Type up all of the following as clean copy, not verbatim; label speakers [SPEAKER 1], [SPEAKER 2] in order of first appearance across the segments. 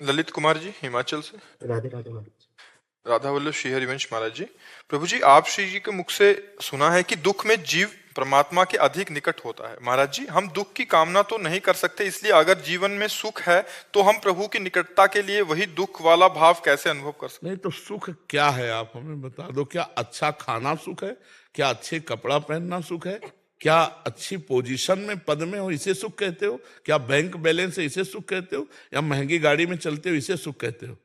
[SPEAKER 1] ललित कुमार जी हिमाचल से।
[SPEAKER 2] राधे राधे महाराज।
[SPEAKER 1] राधा वल्लभ श्री हरिवंश महाराज जी। प्रभु जी, आप श्री जी के मुख से सुना है कि दुख में जीव परमात्मा के अधिक निकट होता है। महाराज जी, हम दुख की कामना तो नहीं कर सकते, इसलिए अगर जीवन में सुख है तो हम प्रभु की निकटता के लिए वही दुख वाला भाव कैसे अनुभव कर सकते?
[SPEAKER 3] नहीं तो सुख क्या है आप हमें बता दो। क्या अच्छा खाना सुख है? क्या अच्छे कपड़ा पहनना सुख है? क्या अच्छी पोजीशन में पद में हो इसे सुख कहते हो? क्या बैंक बैलेंस है इसे सुख कहते हो? या महंगी गाड़ी में चलते हो इसे सुख कहते हो?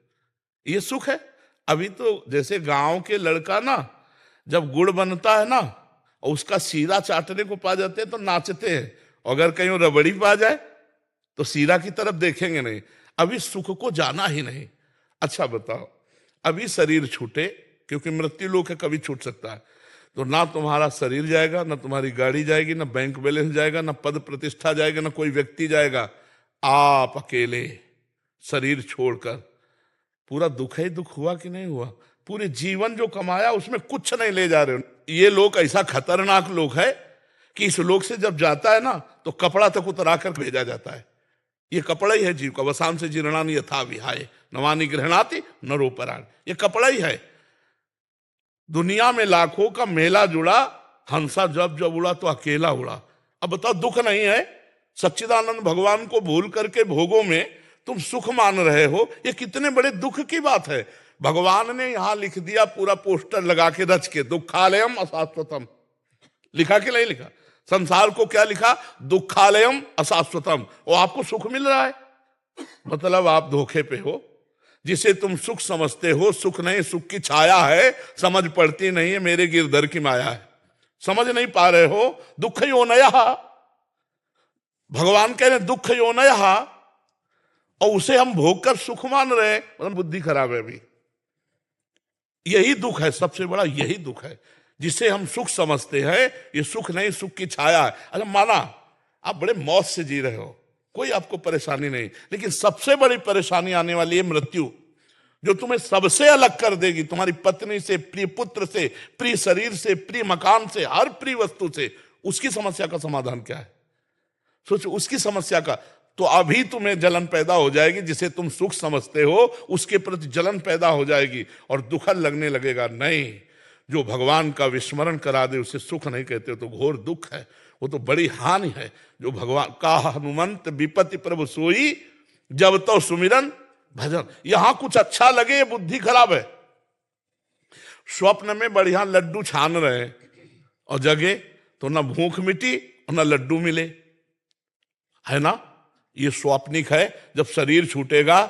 [SPEAKER 3] ये सुख है? अभी तो जैसे गांव के लड़का ना, जब गुड़ बनता है ना और उसका सीरा चाटने को पा जाते हैं तो नाचते हैं, अगर कहीं रबड़ी पा जाए तो सीरा की तरफ देखेंगे नहीं। अभी सुख को जाना ही नहीं। अच्छा बताओ, अभी शरीर छूटे, क्योंकि मृत्यु लोक है, कभी छूट सकता है, तो ना तुम्हारा शरीर जाएगा, ना तुम्हारी गाड़ी जाएगी, ना बैंक बैलेंस जाएगा, ना पद प्रतिष्ठा जाएगा, ना कोई व्यक्ति जाएगा। आप अकेले शरीर छोड़कर, पूरा दुख ही दुख हुआ कि नहीं हुआ? पूरे जीवन जो कमाया उसमें कुछ नहीं ले जा रहे हो। ये लोग ऐसा खतरनाक लोग है कि इस लोग से जब जाता है ना तो कपड़ा तक उतरा कर भेजा जाता है। ये कपड़ा ही है जीव का। वसाम से जीर्णानि यथा विहाय नवानि गृहणाति नरोपराण। ये कपड़ा ही है। दुनिया में लाखों का मेला जुड़ा, हंसा जब जब उड़ा तो अकेला उड़ा। अब बताओ, दुख नहीं है? सच्चिदानंद भगवान को भूल करके भोगों में तुम सुख मान रहे हो, ये कितने बड़े दुख की बात है। भगवान ने यहां लिख दिया, पूरा पोस्टर लगा के रच के, दुखालयम अशाश्वतम। लिखा कि नहीं लिखा? संसार को क्या लिखा? दुखालयम अशाश्वतम। और आपको सुख मिल रहा है, मतलब आप धोखे पे हो। जिसे तुम सुख समझते हो सुख नहीं, सुख की छाया है। समझ पड़ती नहीं है, मेरे गिरधर की माया है। समझ नहीं पा रहे हो। दुख योनयः, भगवान कह रहे दुख योनयः, और उसे हम भोग कर सुख मान रहे हैं, मतलब बुद्धि खराब है अभी। यही दुख है, सबसे बड़ा यही दुख है। जिसे हम सुख समझते हैं ये सुख नहीं, सुख की छाया है। अच्छा माना आप बड़े मौज से जी रहे हो, कोई आपको परेशानी नहीं, लेकिन सबसे बड़ी परेशानी आने वाली है मृत्यु, जो तुम्हें सबसे अलग कर देगी, तुम्हारी पत्नी से, प्रिय पुत्र से, प्रिय शरीर से, प्रिय मकान से, हर प्रिय वस्तु से। उसकी समस्या का समाधान क्या है? सोचो उसकी समस्या का। तो अभी तुम्हें जलन पैदा हो जाएगी, जिसे तुम सुख समझते हो उसके प्रति जलन पैदा हो जाएगी और दुखद लगने लगेगा। नहीं, जो भगवान का विस्मरण करा दे उसे सुख नहीं कहते, तो घोर दुख है, वो तो बड़ी हानि है। जो भगवान का हनुमंत विपत्ति प्रभु सोई, जब तो सुमिरन भजन। यहां कुछ अच्छा लगे ये बुद्धि खराब है। स्वप्न में बढ़िया लड्डू छान रहे और जगे तो ना भूख मिटी और ना लड्डू मिले, है ना? ये स्वाप्निक है। जब शरीर छूटेगा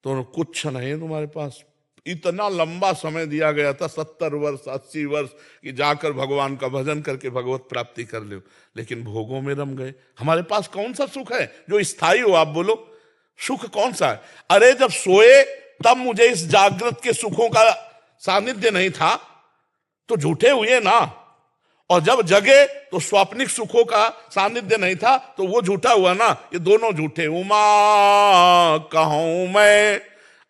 [SPEAKER 3] तो कुछ नहीं तुम्हारे पास। इतना लंबा समय दिया गया था, 70 वर्ष 80 वर्ष, कि जाकर भगवान का भजन करके भगवत प्राप्ति कर लो, लेकिन भोगों में रम गए। हमारे पास कौन सा सुख है जो स्थायी हो? आप बोलो, सुख कौन सा है? अरे जब सोए तब मुझे इस जागृत के सुखों का सानिध्य नहीं था, तो झूठे हुए ना। और जब जगे तो स्वाप्निक सुखों का सानिध्य नहीं था, तो वो झूठा हुआ ना। ये दोनों झूठे। उमा कहूं मैं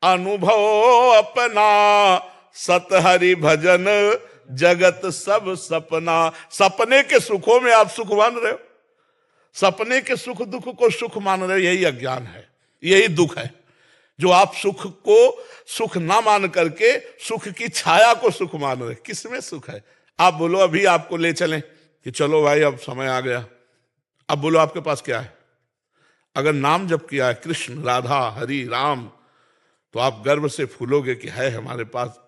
[SPEAKER 3] अनुभव अपना, सत हरि भजन जगत सब सपना। सपने के सुखों में आप सुख मान रहे हो, सपने के सुख दुख को सुख मान रहे हो। यही अज्ञान है, यही दुख है, जो आप सुख को सुख ना मान करके सुख की छाया को सुख मान रहे। किसमें सुख है? आप बोलो, अभी आपको ले चलें कि चलो भाई अब समय आ गया, अब बोलो आपके पास क्या है? अगर नाम जप किया है, कृष्ण राधा हरि राम, तो आप गर्व से फूलोगे कि है हमारे पास।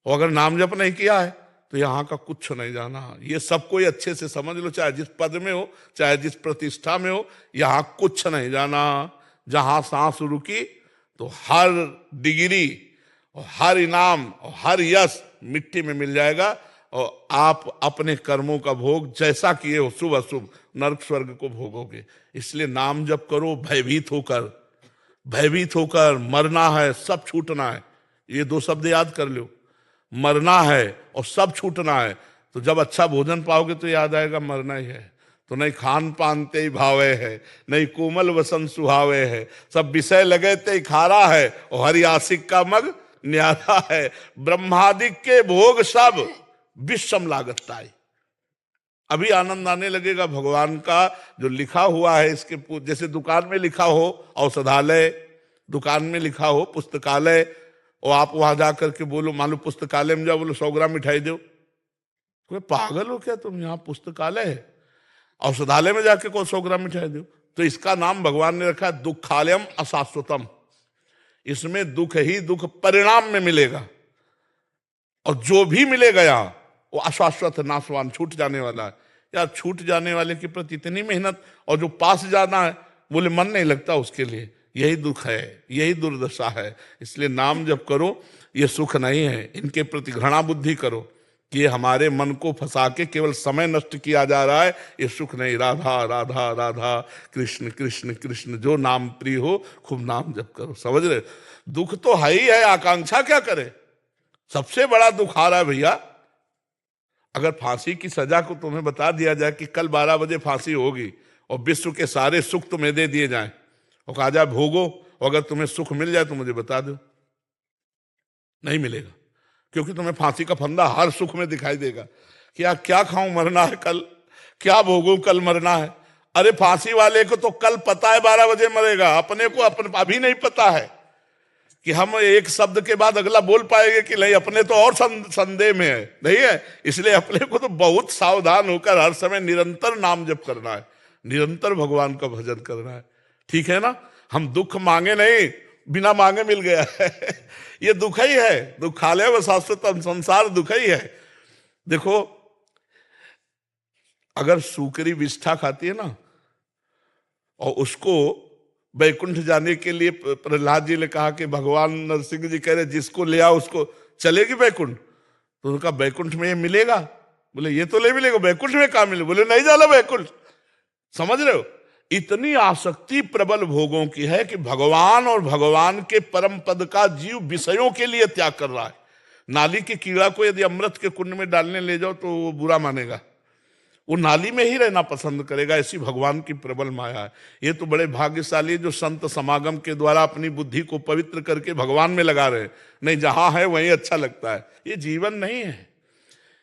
[SPEAKER 3] और अगर नाम जप नहीं किया है तो यहां का कुछ नहीं जाना। ये सब कोई अच्छे से समझ लो, चाहे जिस पद में हो, चाहे जिस प्रतिष्ठा में हो, यहां कुछ नहीं जाना। जहां सांस रुकी तो हर डिग्री और हर इनाम और हर यश मिट्टी में मिल जाएगा, और आप अपने कर्मों का भोग जैसा किए हो, शुभ अशुभ, नरक स्वर्ग को भोगोगे। इसलिए नाम जप करो भयभीत होकर। भयभीत होकर मरना है, सब छूटना है। ये दो शब्द याद कर लो, मरना है और सब छूटना है। तो जब अच्छा भोजन पाओगे तो याद आएगा मरना ही है। तो नहीं खान पान ते भावे है, नहीं कोमल वसन सुहावे है, सब विषय लगे ते खारा है, और हरि आशिक का मग न्यारा है। ब्रह्मादिक के भोग सब विषम लागताई। अभी आनंद आने लगेगा भगवान का जो लिखा हुआ है। इसके जैसे दुकान में लिखा हो औषधालय, दुकान में लिखा हो पुस्तकालय, और आप वहां जाकर के बोलो, मान लो पुस्तकालय में जाओ, बोलो 100 ग्राम मिठाई दो, कोई पागल हो क्या तुम, यहाँ पुस्तकालय है, औषधालय में जाके कोई 100 ग्राम मिठाई दो। तो इसका नाम भगवान ने रखा है दुखालयम अशाश्वतम। इसमें दुख ही दुख परिणाम में मिलेगा, और जो भी मिलेगा यहाँ वो अशाश्वत नाशवान, छूट जाने वाला है। यार छूट जाने वाले के प्रति इतनी मेहनत, और जो पास जाना है बोले मन नहीं लगता उसके लिए, यही दुख है, यही दुर्दशा है। इसलिए नाम जप करो, ये सुख नहीं है। इनके प्रति घृणा बुद्धि करो कि ये हमारे मन को फंसा के केवल समय नष्ट किया जा रहा है, ये सुख नहीं। राधा राधा राधा कृष्ण कृष्ण कृष्ण, जो नाम प्रिय हो खूब नाम जप करो। समझ रहे, दुख तो है ही है, आकांक्षा क्या करे। सबसे बड़ा दुख आ रहा है भैया, अगर फांसी की सजा को तुम्हें बता दिया जाए कि कल 12 बजे फांसी होगी, और विश्व के सारे सुख तुम्हें दे दिए जाएं, और कहा जाए भोगो, और अगर तुम्हें सुख मिल जाए तो मुझे बता दो, नहीं मिलेगा। क्योंकि तुम्हें फांसी का फंदा हर सुख में दिखाई देगा कि यार क्या खाऊं, मरना है कल, क्या भोगूं, कल मरना है। अरे फांसी वाले को तो कल पता है 12 बजे मरेगा, अपने को अभी नहीं पता है कि हम एक शब्द के बाद अगला बोल पाएंगे कि नहीं, अपने तो और संदेह में है, नहीं है। इसलिए अपने को तो बहुत सावधान होकर हर समय निरंतर नाम जप करना है, निरंतर भगवान का भजन करना है, ठीक है ना। हम दुख मांगे नहीं, बिना मांगे मिल गया है ये दुख ही है, दुखालय व शाश्वतम, संसार दुख ही है। देखो अगर सूकरी विष्ठा खाती है ना, और उसको बैकुंठ जाने के लिए प्रहलाद जी ने कहा कि भगवान नरसिंह जी कह रहे जिसको ले आओ उसको चलेगी बैकुंठ, तो उनका बैकुंठ में ये मिलेगा, बोले ये तो ले मिलेगा, बैकुंठ में कहा मिले, बोले नहीं जाना बैकुंठ। समझ रहे हो, इतनी आसक्ति प्रबल भोगों की है कि भगवान और भगवान के परम पद का जीव विषयों के लिए त्याग कर रहा है। नाली के कीड़ा को यदि अमृत के कुंड में डालने ले जाओ तो वो बुरा मानेगा, वो नाली में ही रहना पसंद करेगा। ऐसी भगवान की प्रबल माया है। ये तो बड़े भाग्यशाली जो संत समागम के द्वारा अपनी बुद्धि को पवित्र करके भगवान में लगा रहे, नहीं जहां है वहीं अच्छा लगता है। ये जीवन नहीं है,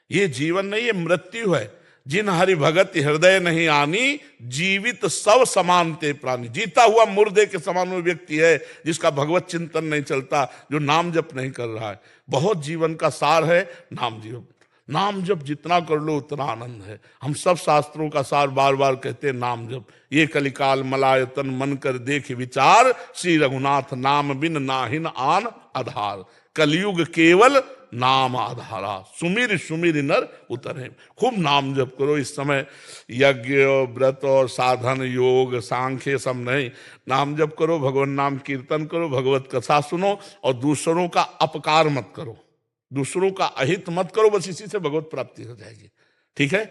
[SPEAKER 3] ये जीवन नहीं, ये मृत्यु है। जिन हरि भगत हृदय नहीं आनी, जीवित सब समान ते प्राणी। जीता हुआ मुर्दे के समान वो व्यक्ति है जिसका भगवत चिंतन नहीं चलता, जो नाम जप नहीं कर रहा है। बहुत जीवन का सार है नाम जप। नाम जप जितना कर लो उतना आनंद है। हम सब शास्त्रों का सार बार बार कहते हैं नाम जप। ये कलिकाल मलायतन मन कर देख विचार, श्री रघुनाथ नाम बिन नाहिन आन आधार। कलयुग केवल नाम आधारा, सुमिर सुमिर नर उतरे। खूब नाम जप करो। इस समय यज्ञ व्रत और साधन योग सांख्य सब नहीं, नाम जप करो, भगवान नाम कीर्तन करो, भगवत कथा सुनो, और दूसरों का अपकार मत करो, दूसरों का अहित मत करो। बस इसी से भगवत प्राप्ति हो जाएगी, ठीक है।